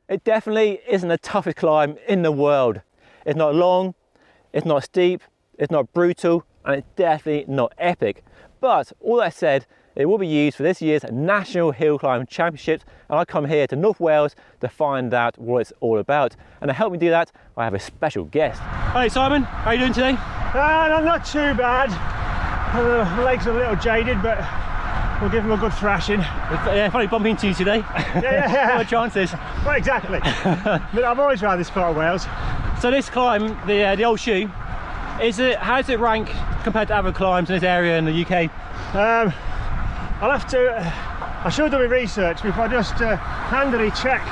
It definitely isn't the toughest climb in the world. It's not long, it's not steep, it's not brutal, and it's definitely not epic. But all that said, it will be used for this year's National Hill Climb Championships, and I come here to North Wales to find out what it's all about. And to help me do that, I have a special guest. Hey Simon, how are you doing today? Not too bad. My legs are a little jaded, but we'll give them a good thrashing. Yeah, funny bumping into you today. Yeah. What are the chances? Well, exactly. But I've always tried this part of Wales. So this climb, the old shoe, how does it rank compared to other climbs in this area in the UK? I should have done my research, but if I just handily check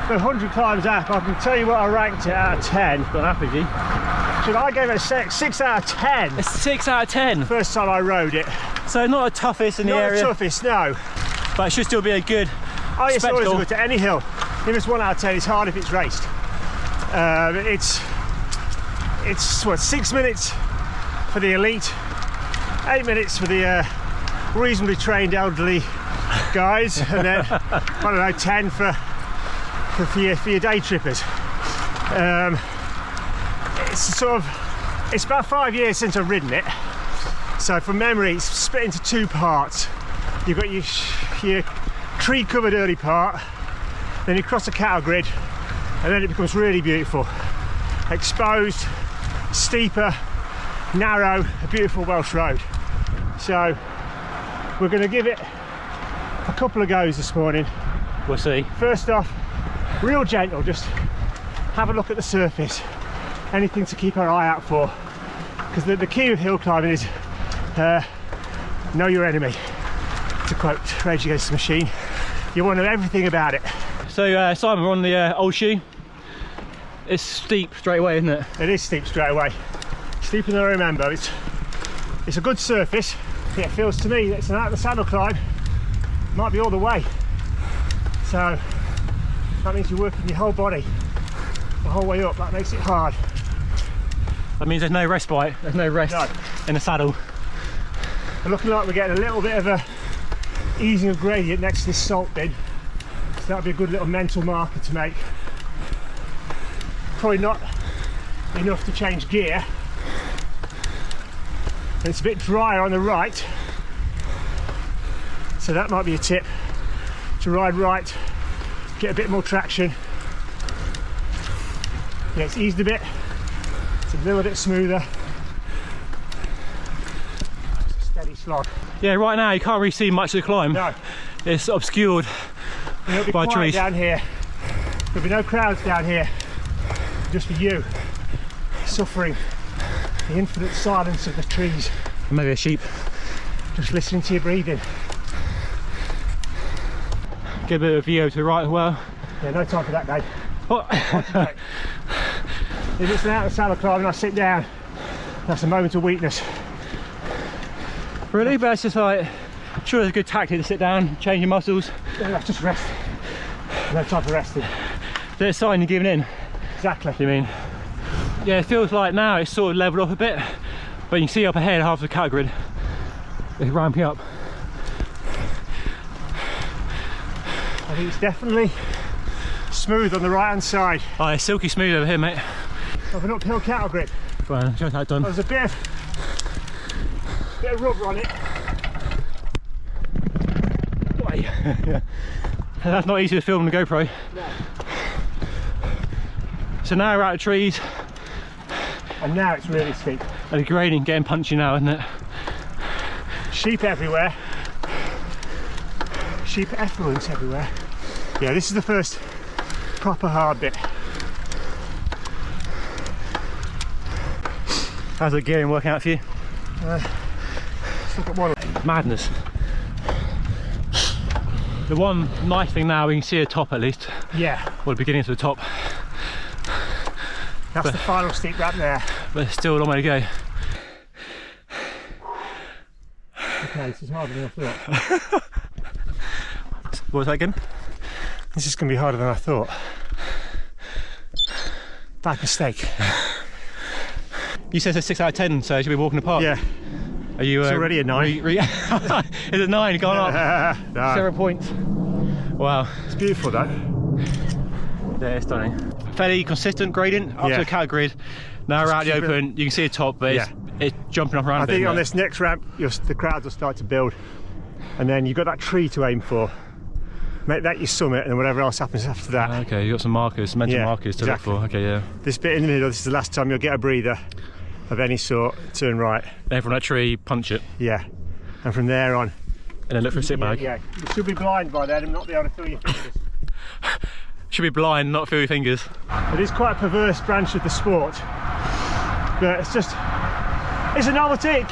the 100 climbs app, I can tell you what I ranked it out of 10. Got an app, have you? So I gave it a 6 out of 10. A 6 out of 10? First time I rode it. So not the toughest in the area? Not the toughest, no. But it should still be a good it's spectacle. Always good to any hill. If it's 1 out of 10, it's hard if it's raced. It's what, 6 minutes for the elite, 8 minutes for the reasonably trained elderly guys, and then I don't know, 10 for your day trippers. It's about 5 years since I've ridden it, so from memory it's split into 2 parts. You've got your tree covered early part, then you cross a cattle grid, and then it becomes really beautiful, exposed, steeper, narrow, a beautiful Welsh road. So we're going to give it a couple of goes this morning. We'll see. First off, real gentle, just have a look at the surface, anything to keep our eye out for, because the key with hill climbing is know your enemy, to quote Rage Against the Machine. You want to know everything about it. So Simon, we're on the old shoe. It's steep straight away, isn't it? It is steep straight away, steeper than I remember. It's a good surface. It feels to me that it's an out of the saddle climb, might be all the way, so that means you're working your whole body the whole way up. That makes it hard. That means there's no respite, there's no rest in the saddle. We're looking like we're getting a little bit of a easing of gradient next to this salt bin, so that'll be a good little mental marker to make. Probably not enough to change gear. And it's a bit drier on the right, so that might be a tip, to ride right, get a bit more traction. Yeah, it's eased a bit, it's a little bit smoother. It's a steady slog. Yeah, right now you can't really see much of the climb. No. It's obscured by trees. Down here, there'll be no crowds down here, just for you, suffering the infinite silence of the trees. Maybe a sheep. Just listening to your breathing. Get a bit of view to the right as well. Yeah, no time for that, Dave. What? If it's an out of saddle climb and I sit down, that's a moment of weakness. Really? But it's just like, sure, it's a good tactic to sit down, change your muscles. Yeah, just rest. No time for resting. There's a sign you're giving in. Exactly. You mean? Yeah, it feels like now it's sort of leveled off a bit, but you can see up ahead half the cattle grid. It's ramping up. I think it's definitely smooth on the right hand side. Oh, it's silky smooth over here, mate. Of an uphill cattle grid. Go on, show us how it's done. There's a bit of rubber on it. That's not easy to film on the GoPro. No. So now we're out of trees. And now it's really steep. And the gradient getting punchy now, isn't it? Sheep everywhere. Sheep effluence everywhere. Yeah, this is the first proper hard bit. How's the gearing working out for you? Let's look at one. Madness. The one nice thing now, we can see the top at least. Yeah. Well, the beginnings of the top. That's the final steep ramp there. But there's still a long way to go. Okay, this is harder than I thought. What was that again? This is going to be harder than I thought. Bad mistake. You said it's a 6 out of 10, so you should be walking apart. Yeah. Are you? It's already a 9. Is it 9? Gone up. No. 0 points. Wow. It's beautiful though. Yeah, it's stunning. Fairly consistent gradient up to the cattle grid. Now we're out in the open, you can see the top, but it's jumping up around a bit. I think on this next ramp, the crowds will start to build. And then you've got that tree to aim for. Make that your summit, and then whatever else happens after that. Okay, you've got some markers, mental markers to look for. Okay, yeah. This bit in the middle, this is the last time you'll get a breather of any sort. Turn right. Then from that tree, punch it. Yeah. And from there on. And then look for a sit bag. Yeah. You should be blind by then and not be able to feel your fingers. Should be blind, not feel your fingers. It is quite a perverse branch of the sport. But it's just, it's a novelty. It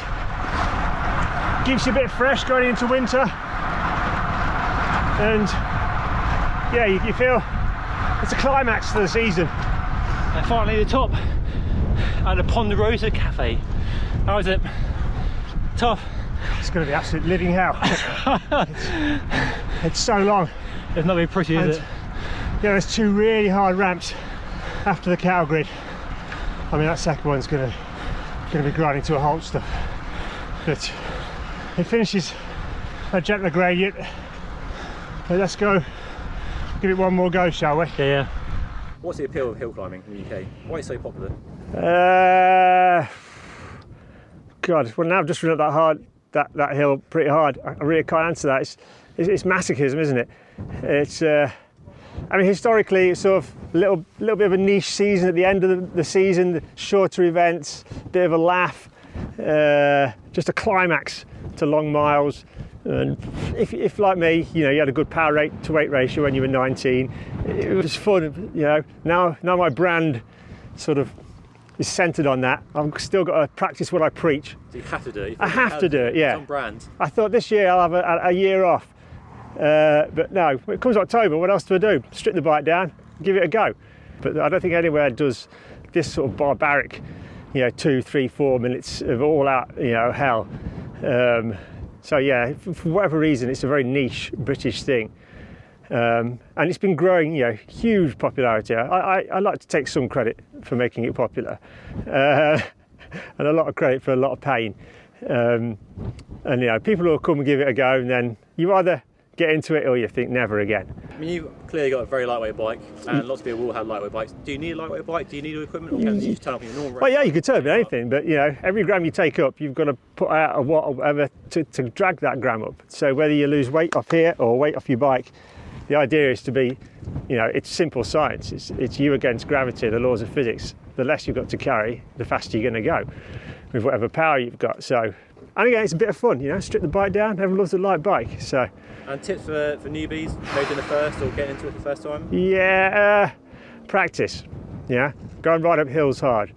keeps you a bit fresh going into winter. And yeah, you feel it's a climax to the season. And finally the top at the Ponderosa Cafe. How is it? Tough? It's going to be absolute living hell. it's so long. It's not very pretty, is it? Yeah, there's 2 really hard ramps after the cattle grid. I mean, that second one's going to be grinding to a halt stuff. But it finishes a gentler gradient. So let's go, give it one more go, shall we? Yeah. What's the appeal of hill climbing in the UK? Why is it so popular? God, well now I've just run up that hill pretty hard. I really can't answer that. It's masochism, isn't it? It's, I mean, historically, it's sort of a little bit of a niche season at the end of the season, shorter events, bit of a laugh, just a climax to long miles. And if like me, you know, you had a good power rate to weight ratio when you were 19, it was fun, you know. Now my brand sort of is centred on that. I've still got to practice what I preach. So you have to do it. I have to do it, yeah. It's on brand. I thought this year I'll have a year off, but no, when it comes October, what else do I do? Strip the bike down, give it a go. But I don't think anywhere does this sort of barbaric, you know, 2, 3, 4 minutes of all out, you know, hell. So yeah, for whatever reason, it's a very niche British thing, and it's been growing, you know, huge popularity. I like to take some credit for making it popular, and a lot of credit for a lot of pain. And you know, people will come and give it a go, and then you either get into it or you think never again. I mean, you've clearly got a very lightweight bike, and lots of people will have lightweight bikes. Do you need a lightweight bike? Do you need equipment, or can you just turn up in your normal? Well, yeah, you could turn up in anything, but you know, every gram you take up, you've got to put out a watt or whatever to drag that gram up. So whether you lose weight off here or weight off your bike, the idea is to be, you know, it's simple science. It's you against gravity, the laws of physics. The less you've got to carry, the faster you're going to go with whatever power you've got. So, and again, it's a bit of fun, you know, strip the bike down. Everyone loves a light bike, so. And tips for newbies, maybe doing the first or getting into it the first time? Yeah, practice. Yeah, go and ride up hills hard.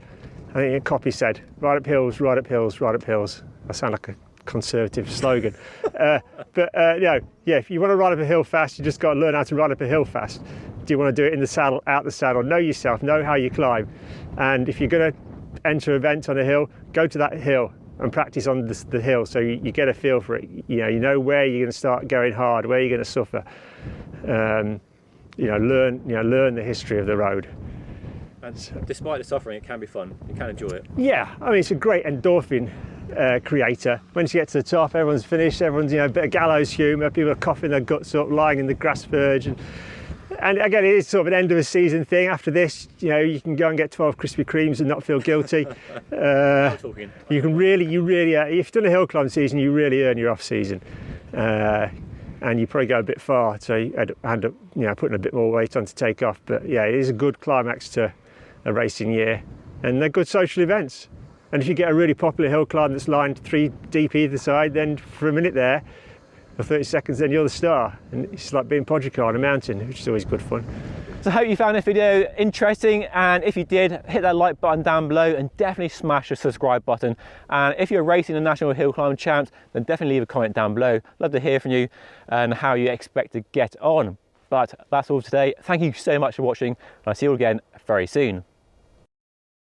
I think a copy said, ride up hills, ride up hills, ride up hills. I sound like a conservative slogan. But you know, yeah, if you want to ride up a hill fast, you just got to learn how to ride up a hill fast. Do you want to do it in the saddle, out the saddle? Know yourself, know how you climb. And if you're going to enter an event on a hill, go to that hill and practice on the hill, so you get a feel for it. You know where you're going to start going hard, where you're going to suffer. You know, learn the history of the road. And despite the suffering, it can be fun. You can enjoy it. Yeah, I mean, it's a great endorphin creator. Once you get to the top, everyone's finished. Everyone's, you know, a bit of gallows humour. People are coughing their guts up, lying in the grass verge, and again, it is sort of an end of a season thing. After this, you know, you can go and get 12 Krispy Kremes and not feel guilty. You can really, if you've done a hill climb season, you really earn your off season, and you probably go a bit far, so you end up, you know, putting a bit more weight on to take off. But yeah, it is a good climax to a racing year, and they're good social events. And if you get a really popular hill climb that's lined 3 deep either side, then for a minute there, for 30 seconds, then you're the star. And it's like being Podricar on a mountain, which is always good fun. So I hope you found this video interesting, and if you did, hit that like button down below and definitely smash the subscribe button. And if you're racing the National Hill Climb Champs, then definitely leave a comment down below. Love to hear from you and how you expect to get on. But that's all today. Thank you so much for watching, and I'll see you all again very soon.